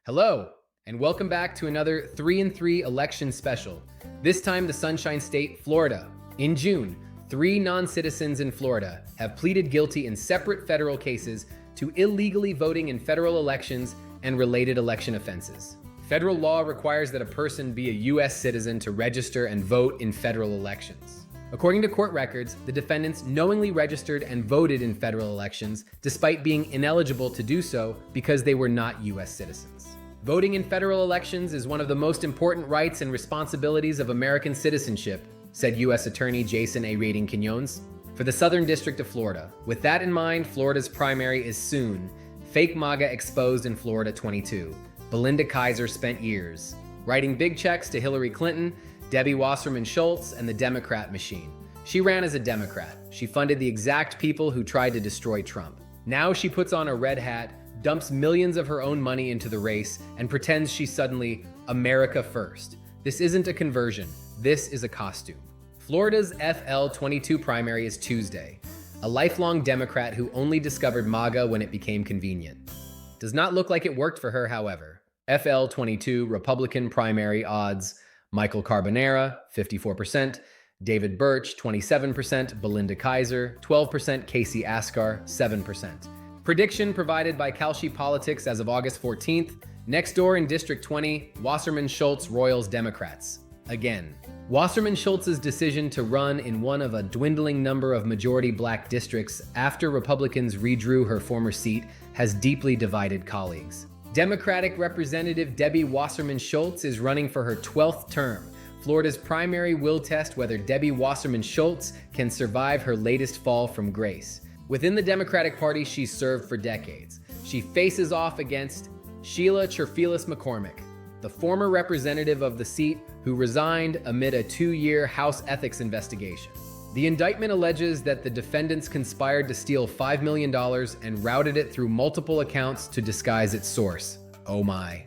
Hello, and welcome back to another 3 and 3 election special. This time, the Sunshine State, Florida. In June, 3 non citizens in Florida have pleaded guilty in separate federal cases to illegally voting in federal elections and related election offenses. Federal law requires that a person be a U.S. citizen to register and vote in federal elections. According to court records, the defendants knowingly registered and voted in federal elections despite being ineligible to do so because they were not U.S. citizens. Voting in federal elections is one of the most important rights and responsibilities of American citizenship, said U.S. Attorney Jason A. Rading Quinones for the Southern District of Florida. With that in mind, Florida's primary is soon. Fake MAGA exposed in Florida 22. Belinda Kaiser spent years writing big checks to Hillary Clinton, Debbie Wasserman Schultz, and the Democrat machine. She ran as a Democrat. She funded the exact people who tried to destroy Trump. Now she puts on a red hat, dumps millions of her own money into the race, and pretends she's suddenly America first. This isn't a conversion. This is a costume. Florida's FL22 primary is Tuesday. A lifelong Democrat who only discovered MAGA when it became convenient. Does not look like it worked for her, however. FL22 Republican primary odds: Michael Carbonara, 54%, David Birch, 27%, Belinda Kaiser, 12%, Casey Askar, 7%. Prediction provided by Kalshi Politics as of August 14th. Next door in District 20, Wasserman Schultz Royals Democrats. Again, Wasserman Schultz's decision to run in one of a dwindling number of majority black districts after Republicans redrew her former seat has deeply divided colleagues. Democratic Representative Debbie Wasserman Schultz is running for her 12th term. Florida's primary will test whether Debbie Wasserman Schultz can survive her latest fall from grace. Within the Democratic Party, she's served for decades. She faces off against Sheila Cherfilas McCormick, the former representative of the seat who resigned amid a 2-year House ethics investigation. The indictment alleges that the defendants conspired to steal $5 million and routed it through multiple accounts to disguise its source. Oh my.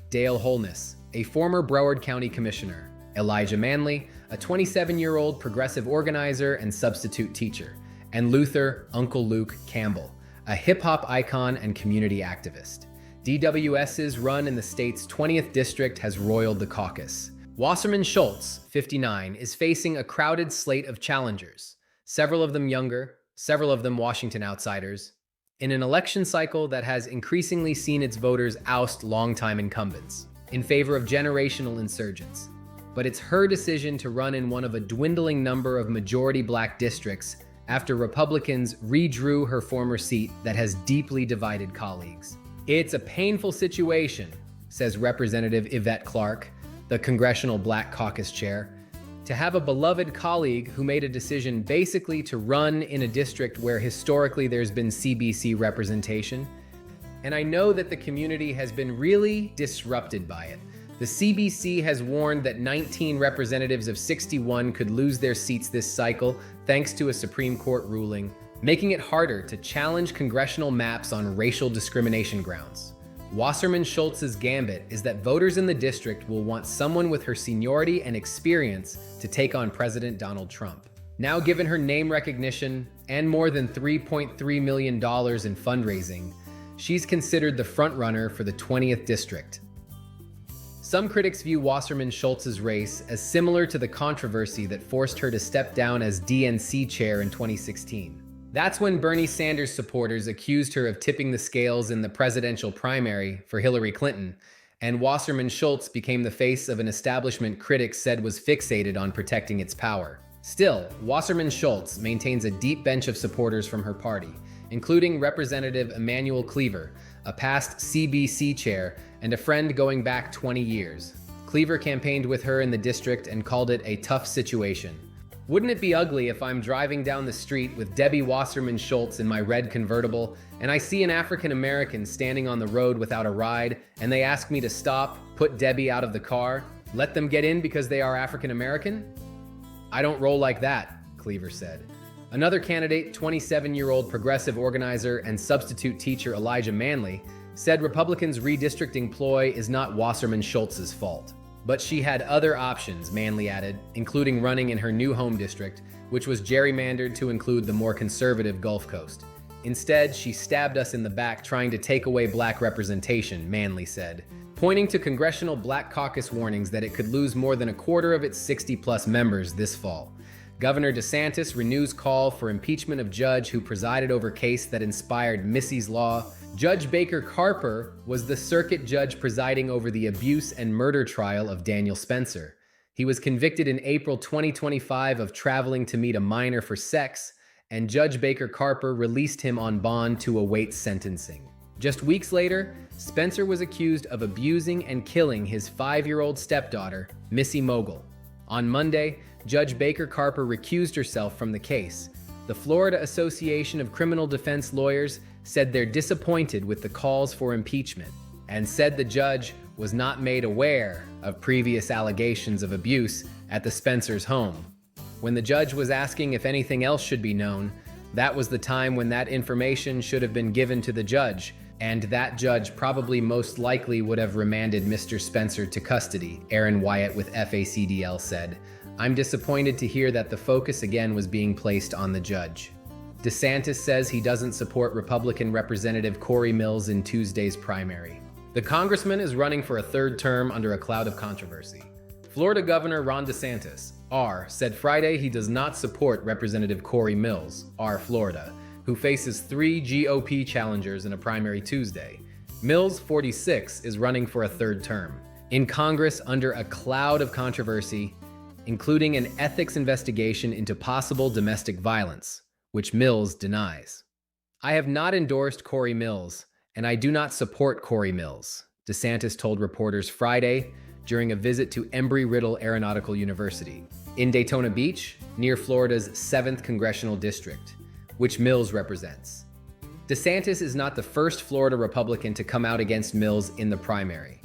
Dale Holness, a former Broward County commissioner. Elijah Manley, a 27-year-old progressive organizer and substitute teacher. And Luther Uncle Luke Campbell, a hip-hop icon and community activist. DWS's run in the state's 20th district has roiled the caucus. Wasserman Schultz, 59, is facing a crowded slate of challengers, several of them younger, several of them Washington outsiders, in an election cycle that has increasingly seen its voters oust longtime incumbents in favor of generational insurgents. But it's her decision to run in one of a dwindling number of majority black districts after Republicans redrew her former seat that has deeply divided colleagues. It's a painful situation, says Representative Yvette Clarke, the Congressional Black Caucus chair, to have a beloved colleague who made a decision basically to run in a district where historically there's been CBC representation. And I know that the community has been really disrupted by it. The CBC has warned that 19 representatives of 61 could lose their seats this cycle thanks to a Supreme Court ruling, making it harder to challenge congressional maps on racial discrimination grounds. Wasserman Schultz's gambit is that voters in the district will want someone with her seniority and experience to take on President Donald Trump. Now given her name recognition and more than $3.3 million in fundraising, she's considered the frontrunner for the 20th district. Some critics view Wasserman Schultz's race as similar to the controversy that forced her to step down as DNC chair in 2016. That's when Bernie Sanders supporters accused her of tipping the scales in the presidential primary for Hillary Clinton, and Wasserman Schultz became the face of an establishment critics said was fixated on protecting its power. Still, Wasserman Schultz maintains a deep bench of supporters from her party, including Representative Emanuel Cleaver, a past CBC chair and a friend going back 20 years. Cleaver campaigned with her in the district and called it a tough situation. Wouldn't it be ugly if I'm driving down the street with Debbie Wasserman Schultz in my red convertible and I see an African American standing on the road without a ride and they ask me to stop, put Debbie out of the car, let them get in because they are African American? I don't roll like that, Cleaver said. Another candidate, 27-year-old progressive organizer and substitute teacher Elijah Manley, said Republicans' redistricting ploy is not Wasserman Schultz's fault. But she had other options, Manley added, including running in her new home district, which was gerrymandered to include the more conservative Gulf Coast. Instead, she stabbed us in the back trying to take away black representation, Manley said, pointing to Congressional Black Caucus warnings that it could lose more than a quarter of its 60-plus members this fall. Governor DeSantis renews call for impeachment of judge who presided over case that inspired Missy's Law. Judge Baker Carper was the circuit judge presiding over the abuse and murder trial of Daniel Spencer. He was convicted in April 2025 of traveling to meet a minor for sex, and Judge Baker Carper released him on bond to await sentencing. Just weeks later, Spencer was accused of abusing and killing his 5-year-old stepdaughter, Missy Mogul. On Monday, Judge Baker Carper recused herself from the case. The Florida Association of Criminal Defense Lawyers said they're disappointed with the calls for impeachment and said the judge was not made aware of previous allegations of abuse at the Spencers' home. When the judge was asking if anything else should be known, that was the time when that information should have been given to the judge, and that judge probably most likely would have remanded Mr. Spencer to custody, Aaron Wyatt with FACDL said. I'm disappointed to hear that the focus again was being placed on the judge. DeSantis says he doesn't support Republican Representative Corey Mills in Tuesday's primary. The congressman is running for a third term under a cloud of controversy. Florida Governor Ron DeSantis, R., said Friday he does not support Representative Corey Mills, R. Florida, who faces 3 GOP challengers in a primary Tuesday. Mills, 46, is running for a third term in Congress under a cloud of controversy, including an ethics investigation into possible domestic violence, which Mills denies. I have not endorsed Corey Mills, and I do not support Corey Mills, DeSantis told reporters Friday during a visit to Embry-Riddle Aeronautical University in Daytona Beach, near Florida's 7th Congressional District, which Mills represents. DeSantis is not the first Florida Republican to come out against Mills in the primary.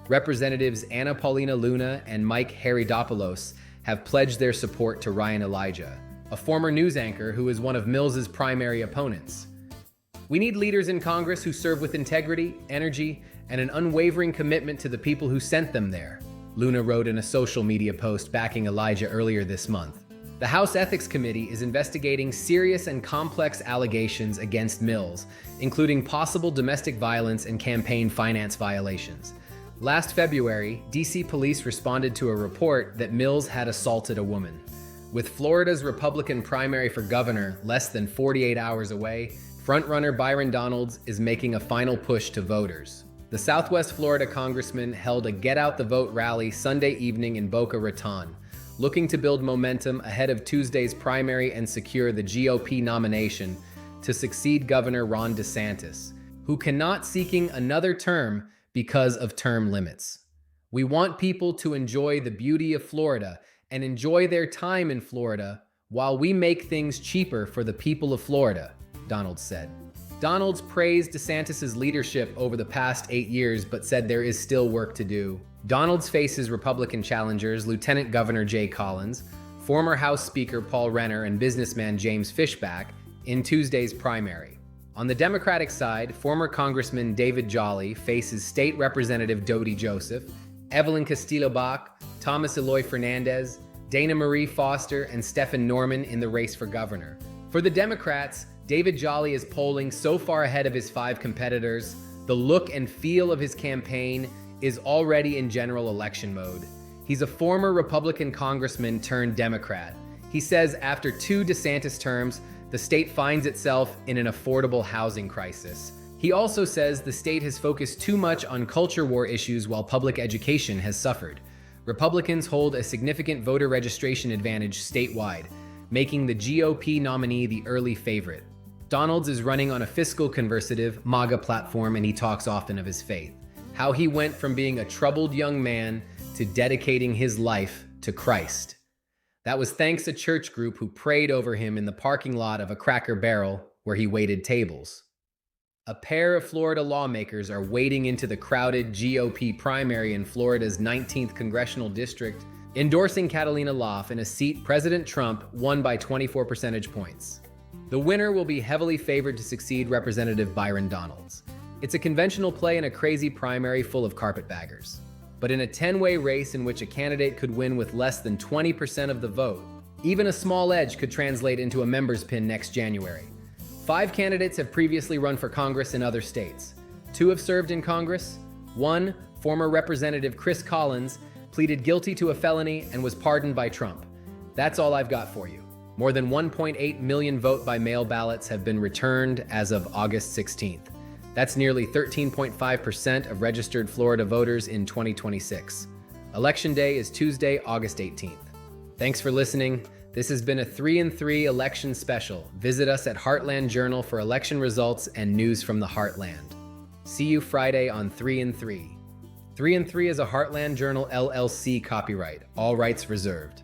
Representatives Anna Paulina Luna and Mike Haridopoulos have pledged their support to Ryan Elijah, a former news anchor who is one of Mills's primary opponents. We need leaders in Congress who serve with integrity, energy, and an unwavering commitment to the people who sent them there, Luna wrote in a social media post backing Elijah earlier this month. The House Ethics Committee is investigating serious and complex allegations against Mills, including possible domestic violence and campaign finance violations. Last February, DC police responded to a report that Mills had assaulted a woman. With Florida's Republican primary for governor less than 48 hours away, frontrunner Byron Donalds is making a final push to voters. The Southwest Florida congressman held a Get Out the Vote rally Sunday evening in Boca Raton, looking to build momentum ahead of Tuesday's primary and secure the GOP nomination to succeed Governor Ron DeSantis, who cannot seeking another term because of term limits. We want people to enjoy the beauty of Florida and enjoy their time in Florida while we make things cheaper for the people of Florida, Donalds said. Donalds praised DeSantis' leadership over the past 8 years, but said there is still work to do. Donalds faces Republican challengers Lieutenant Governor Jay Collins, former House Speaker Paul Renner, and businessman James Fishback in Tuesday's primary. On the Democratic side, former Congressman David Jolly faces State Representative Dodie Joseph, Evelyn Castillo-Bach, Thomas Eloy Fernandez, Dana Marie Foster, and Stephen Norman in the race for governor. For the Democrats, David Jolly is polling so far ahead of his 5 competitors, the look and feel of his campaign is already in general election mode. He's a former Republican congressman turned Democrat. He says after 2 DeSantis terms, the state finds itself in an affordable housing crisis. He also says the state has focused too much on culture war issues while public education has suffered. Republicans hold a significant voter registration advantage statewide, making the GOP nominee the early favorite. Donalds is running on a fiscal conservative MAGA platform, and he talks often of his faith, how he went from being a troubled young man to dedicating his life to Christ. That was thanks to a church group who prayed over him in the parking lot of a Cracker Barrel where he waited tables. A pair of Florida lawmakers are wading into the crowded GOP primary in Florida's 19th congressional district, endorsing Catalina Loff in a seat President Trump won by 24 percentage points. The winner will be heavily favored to succeed Representative Byron Donalds. It's a conventional play in a crazy primary full of carpetbaggers. But in a 10-way race in which a candidate could win with less than 20% of the vote, even a small edge could translate into a member's pin next January. 5 candidates have previously run for Congress in other states. 2 have served in Congress. 1, former Representative Chris Collins, pleaded guilty to a felony and was pardoned by Trump. That's all I've got for you. More than 1.8 million vote-by-mail ballots have been returned as of August 16th. That's nearly 13.5% of registered Florida voters in 2026. Election Day is Tuesday, August 18th. Thanks for listening. This has been a 3 in 3 election special. Visit us at Heartland Journal for election results and news from the Heartland. See you Friday on 3 in 3. 3 in 3 is a Heartland Journal LLC copyright, all rights reserved.